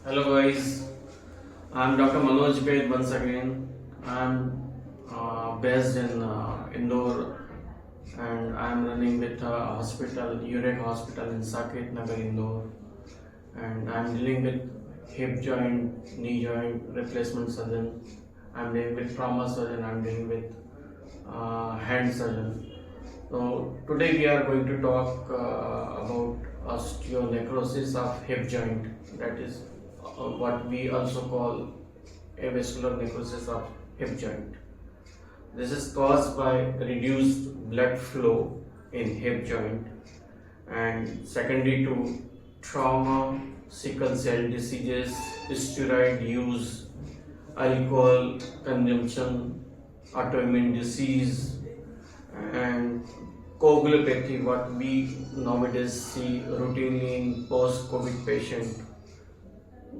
Hello guys, I'm Dr. Manoj Bed once again. I'm based in Indore and I'm running with a hospital, UREC hospital in Saket Nagar, Indore. And I'm dealing with hip joint, knee joint replacement surgeon. I'm dealing with trauma surgeon, I'm dealing with hand surgeon. So today we are going to talk about osteonecrosis of hip joint, that is what we also call avascular necrosis of hip joint. This is caused by reduced blood flow in hip joint and secondary to trauma, sickle cell diseases, steroid use, alcohol consumption, autoimmune disease, and coagulopathy, what we nowadays see routinely in post-COVID patient.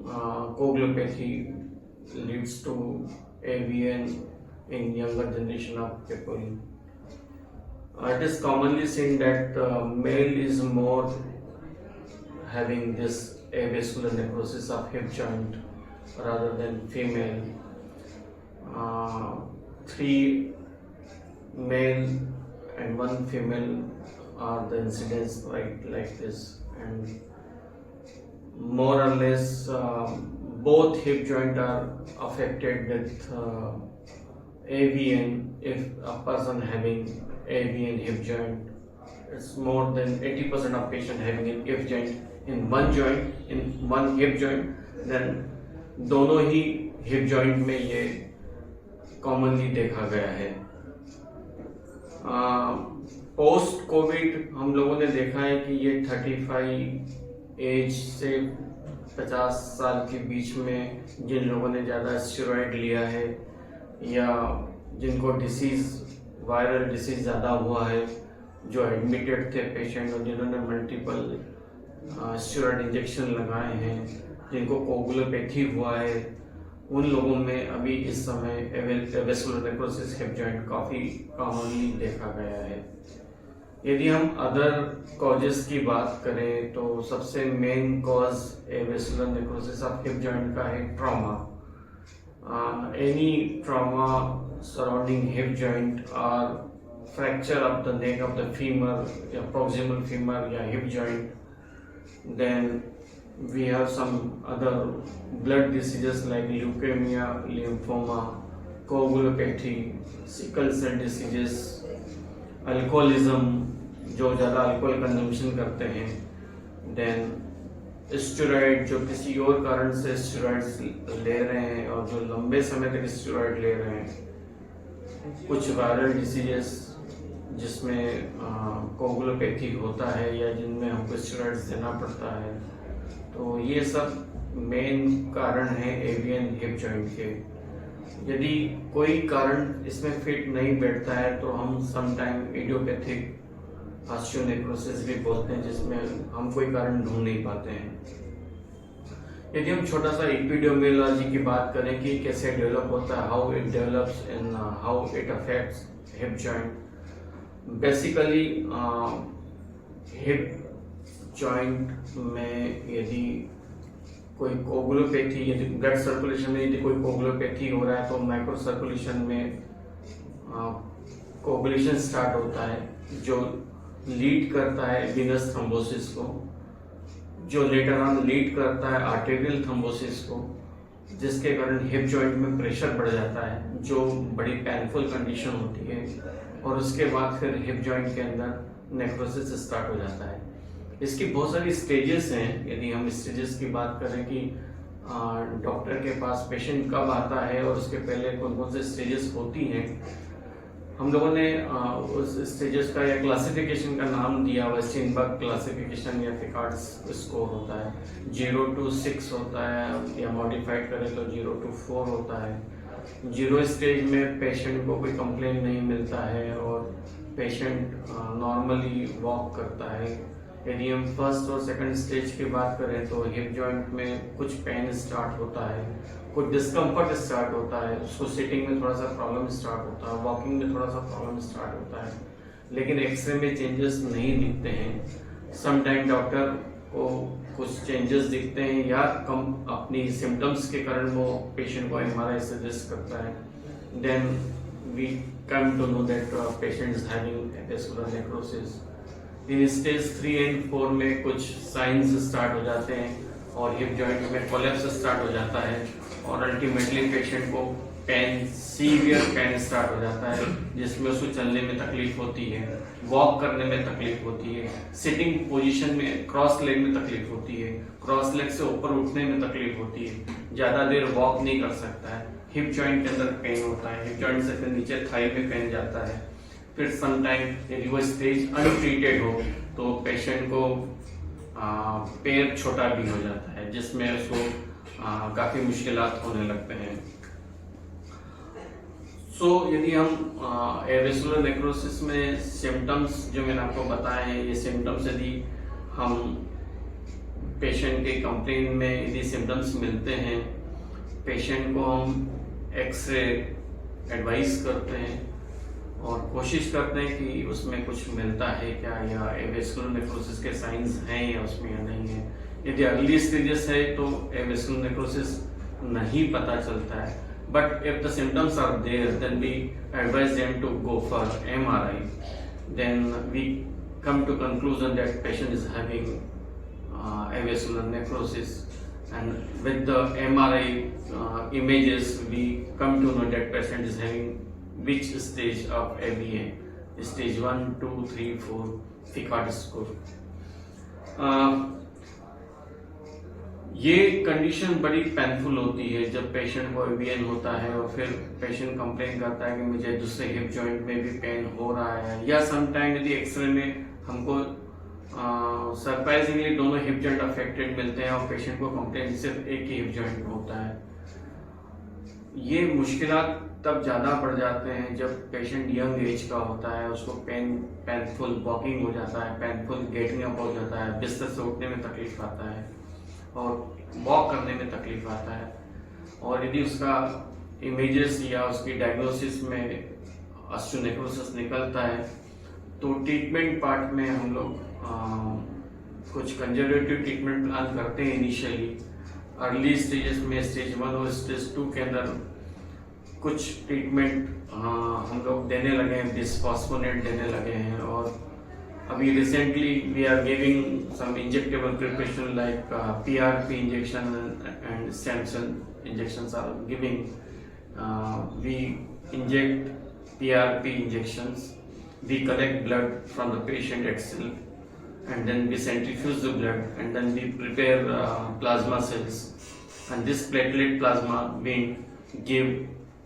Coagulopathy leads to AVN in younger generation of people. It is commonly seen that male is more having this avascular necrosis of hip joint rather than female. 3 male and 1 female are the incidents like this, and more or less both hip joint are affected with AVN. If a person having AVN hip joint, it's more than 80% of patient having an hip joint in one hip joint, then दोनों ही hip joint में ये commonly देखा गया है. Post Covid हम लोगों ने देखा है कि ये 35 एज से 50 साल के बीच में जिन लोगों ने ज़्यादा स्टेरॉइड लिया है या जिनको वायरल डिसीज ज़्यादा हुआ है, जो एडमिटेड थे पेशेंट और जिन्होंने मल्टीपल स्टेरॉइड इंजेक्शन लगाए हैं, जिनको कोगुलोपैथी हुआ है, उन लोगों में अभी इस समय एवेस्कुलर नेक्रोसिस हिप जॉइंट काफ़ी कॉमनली देखा गया है. यदि हम अदर कॉजेस की बात करें तो सबसे main cause avascular necrosis of hip joint का है trauma. Any trauma surrounding hip joint और fracture of the neck of the femur या प्रॉक्सिमल फीमर या hip joint. Then we have some other blood diseases like leukemia, lymphoma, coagulopathy, sickle cell diseases, alcoholism, जो ज़्यादा alcohol consumption करते हैं, then steroid जो किसी और कारण से स्टेरॉइड्स ले रहे हैं और जो लंबे समय तक स्टेरॉइड ले रहे हैं, कुछ वायरल डिसीजेस जिसमें कोगुलोपैथी होता है या जिनमें हमको स्टेरॉइड्स देना पड़ता है. तो ये सब मेन कारण है एवियन हिप जॉइंट के. यदि कोई कारण इसमें फिट नहीं बैठता है तो हम समटाइम इडियोपैथिक ऑस्टियोनेक्रोसिस भी बोलते हैं, जिसमें हम कोई कारण ढूंढ नहीं पाते हैं. यदि हम छोटा सा एपिडेमियोलॉजी की बात करें कि कैसे डेवलप होता है, how it develops and how it affects hip joint. Basically hip joint में यदि कोई कोगुलोपैथी, यदि ब्लड सर्कुलेशन में यदि कोई कोगुलोपैथी हो रहा है तो माइक्रो सर्कुलेशन में कोगुलेशन स्टार्ट होता है, जो लीड करता है विनस थ्रोम्बोसिस को, जो लेटर ऑन लीड करता है आर्टेरियल थ्रोम्बोसिस को, जिसके कारण हिप जॉइंट में प्रेशर बढ़ जाता है, जो बड़ी पेनफुल कंडीशन होती है, और उसके बाद फिर हिप जॉइंट के अंदर नेक्रोसिस स्टार्ट हो जाता है. इसकी बहुत सारी स्टेजेस हैं. यदि हम स्टेजेस की बात करें कि डॉक्टर के पास पेशेंट कब आता है और उसके पहले कौन कौन से स्टेजेस होती हैं, हम लोगों ने उस स्टेजेस का या क्लासिफिकेशन का नाम दिया हुआ स्टीनबर्ग क्लासिफिकेशन या फिकार्ड्स स्कोर होता है. 0 to 6 होता है या मॉडिफाइड करें तो 0 to 4 होता है. 0 स्टेज में पेशेंट को कोई कंप्लेन नहीं मिलता है और पेशेंट नॉर्मली वॉक करता है. यदि हम फर्स्ट और सेकंड स्टेज की बात करें तो हिप जॉइंट में कुछ पेन स्टार्ट होता है, कुछ डिस्कम्फर्ट स्टार्ट होता है, उसको सिटिंग में थोड़ा सा प्रॉब्लम स्टार्ट होता है, वॉकिंग में थोड़ा सा प्रॉब्लम स्टार्ट होता है, लेकिन एक्सरे में चेंजेस नहीं दिखते हैं. समटाइम डॉक्टर को कुछ चेंजेस दिखते हैं या कम अपनी सिम्टम्स के कारण वो पेशेंट को एमआरआई सजेस्ट करता है, then we come to know that patient is having avascular necrosis. In stage 3 and 4 में कुछ साइंस स्टार्ट हो जाते हैं और हिप जॉइंट में कोलैप्स स्टार्ट हो जाता है और अल्टीमेटली पेशेंट को पेन, सीवियर पेन स्टार्ट हो जाता है, जिसमें उसको चलने में तकलीफ होती है, वॉक करने में तकलीफ होती है, सिटिंग पोजीशन में क्रॉस लेग में तकलीफ होती है, क्रॉस लेग से ऊपर उठने में तकलीफ होती है, ज़्यादा देर वॉक नहीं कर सकता है, हिप जॉइंट के अंदर पेन होता है, हिप जॉइंट से फिर नीचे थाई में पेन जाता है। फिर समटाइम यदि वो स्टेज अनट्रीटेड हो तो पेशेंट को पैर छोटा भी हो जाता है, जिसमें उसको काफ़ी मुश्किलात होने लगते हैं। यदि हम एवेस्कुलर नेक्रोसिस में सिम्टम्स जो मैंने आपको बताए हैं, ये सिम्टम्स यदि हम पेशेंट के कंप्लेन में यदि सिम्टम्स मिलते हैं, पेशेंट को हम एक्सरे एडवाइस करते हैं और कोशिश करते हैं कि उसमें कुछ मिलता है क्या, या एवेस्कुलर नेक्रोसिस के साइंस हैं या उसमें या नहीं है। यदि अर्ली स्टेजेस है तो एवेस्कुलर नेक्रोसिस नहीं पता चलता है, but if the symptoms are there, then we advise them to go for MRI. Then we come to conclusion that patient is having avascular necrosis, and with the MRI images we come to know that patient is having which stage of AVN, stage 1, 2, 3, 4 Ficard score. ये condition बड़ी painful होती है जब patient को AVN होता है और फिर पेशेंट कंप्लेन करता है कि मुझे दूसरे हिप जॉइंट में भी पेन हो रहा है, या समटाइम यदि एक्सरे में हमको सरप्राइजिंगली दोनों हिप जॉइंट अफेक्टेड मिलते हैं और पेशेंट को कंप्लेन सिर्फ एक ही हिप जॉइंट में होता है। ये मुश्किलात तब ज़्यादा बढ़ जाते हैं जब पेशेंट यंग एज का होता है, उसको पेनफुल वॉकिंग हो जाता है, पेनफुल गेटिंग अप हो जाता है, बिस्तर से उठने में तकलीफ आता है और वॉक करने में तकलीफ आता है। और यदि उसका इमेजेस या उसकी डायग्नोसिस में ऑस्टियोनेक्रोसिस निकलता है तो ट्रीटमेंट पार्ट में हम लोग कुछ कंजर्वेटिव ट्रीटमेंट प्लान करते हैं इनिशियली। अर्ली स्टेजेस में स्टेज 1 और स्टेज 2 के अंदर कुछ ट्रीटमेंट हम लोग देने लगे हैं, बिस्फॉस्फोनेट देने लगे हैं, और अभी recently we are giving some injectable preparation like PRP injection and stem cell injections are giving. We inject PRP injections, we collect blood from the patient itself and then we centrifuge the blood and then we prepare plasma cells, and this platelet plasma we give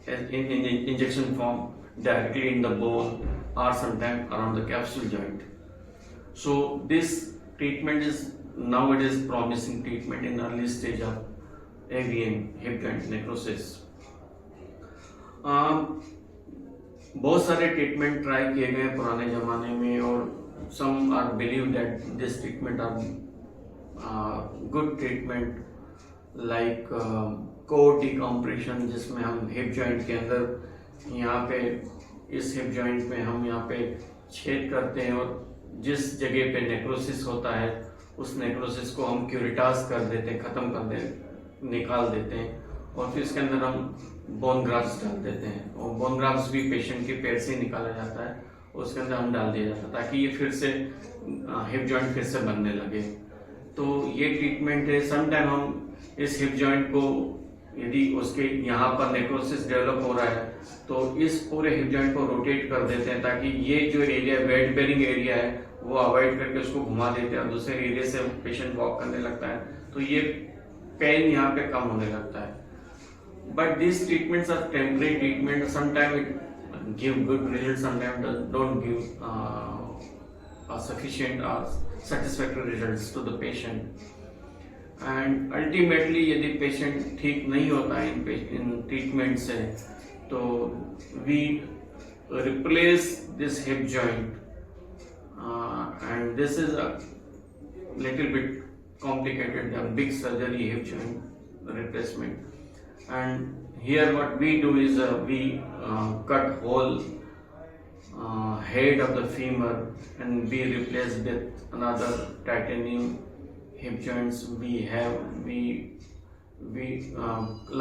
in injection form directly in the bone or sometime around the capsule joint. So this treatment is nowadays promising treatment in early stage of AVN, hip joint necrosis. बहुत सारे treatment try किए गए पुराने ज़माने में, और some are believe that this treatment are good treatment like core decompression, जिसमें हम हिप जॉइंट के अंदर यहाँ पे इस हिप जॉइंट में हम यहाँ पे छेद करते हैं और जिस जगह पे नेक्रोसिस होता है उस नेक्रोसिस को हम क्यूरिटास कर देते हैं, ख़त्म कर दे निकाल देते हैं, और फिर इसके अंदर हम बोन ग्राफ्ट्स डाल देते हैं, और बोन ग्राफ्ट्स भी पेशेंट के पैर से निकाला जाता है, उसके अंदर हम डाल दिया जाता है ताकि ये फिर से हिप जॉइंट फिर से बनने लगे। तो ये ट्रीटमेंट है। समटाइम हम इस हिप जॉइंट को यदि उसके यहाँ पर नेक्रोसिस डेवलप हो रहा है तो इस पूरे हिप जॉइंट को रोटेट कर देते हैं ताकि ये जो एरिया वेट बेरिंग एरिया है वो अवॉइड करके उसको घुमा देते हैं और दूसरे एरिया से पेशेंट वॉक करने लगता है, तो ये पेन यहाँ पे कम होने लगता है। But these treatments are temporary treatment. Sometimes it give good results, sometimes don't give sufficient or satisfactory results to the patient. And ultimately, यदि patient ठीक नहीं होता है इन treatment से, तो we replace this hip joint, and this is a little bit complicated. A big surgery, hip joint replacement. And here what we do is we cut whole head of the femur and we replace with another titanium hip joints.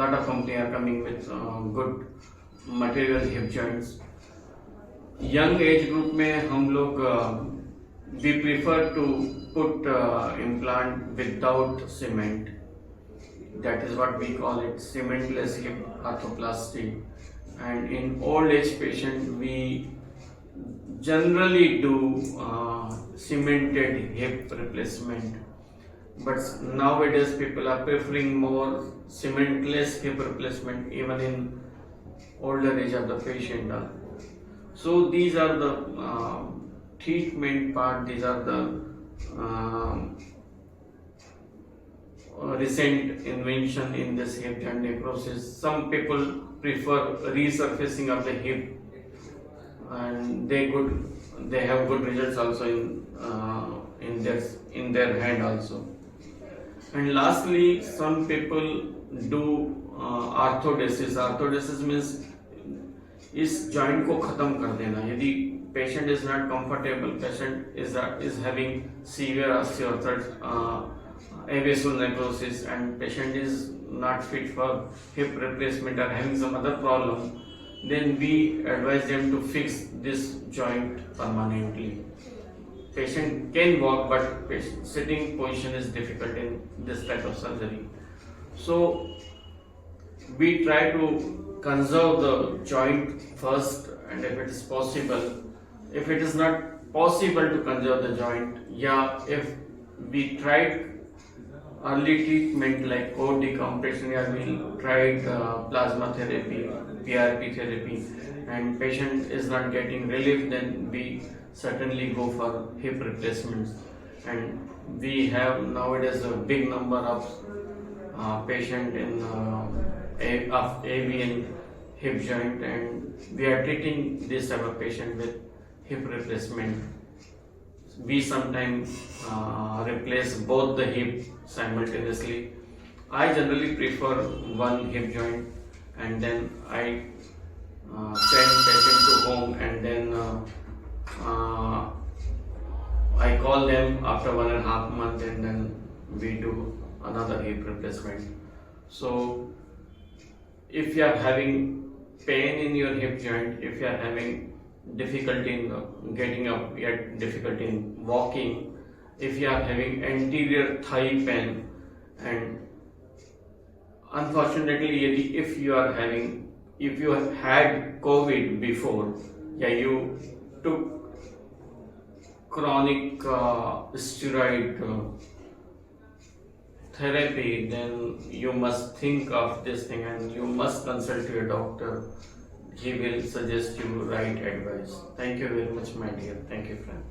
Lot of company are coming with good material hip joints. Young age group में हम लोग we prefer to put implant without cement. That is what we call it, cementless hip arthroplasty. And in old age patient, we generally do cemented hip replacement. But nowadays people are preferring more cementless hip replacement even in older age of the patient. So these are the treatment part. These are the recent invention in this hip joint necrosis. Some people prefer resurfacing of the hip, and they have good results also in their hand also. And lastly, some people do arthrodesis. Arthrodesis means इस joint को खत्म कर देना. यदि patient is not comfortable, patient is having severe osteoarthritis, avasal necrosis, and patient is not fit for hip replacement or having some other problem, then we advise them to fix this joint permanently. Patient can walk, but sitting position is difficult in this type of surgery. So we try to conserve the joint first, and if it is possible, if it is not possible to conserve the joint, if we tried early treatment like core decompression, we tried plasma therapy, PRP therapy, and patient is not getting relief, then we certainly go for hip replacements. And we have nowadays a big number of patient in of AV and hip joint, and we are treating this type of patient with hip replacement. We sometimes replace both the hip simultaneously. I generally prefer one hip joint, and then I send patient to home, and then I call them after 1.5 months, and then we do another hip replacement. So if you are having pain in your hip joint, if you are having difficulty in getting up, yet difficulty in walking, if you are having anterior thigh pain, and unfortunately if you have had COVID before, you took chronic steroid therapy, then you must think of this thing and you must consult your doctor. He will suggest you right advice. Thank you very much, my dear. Thank you, friend.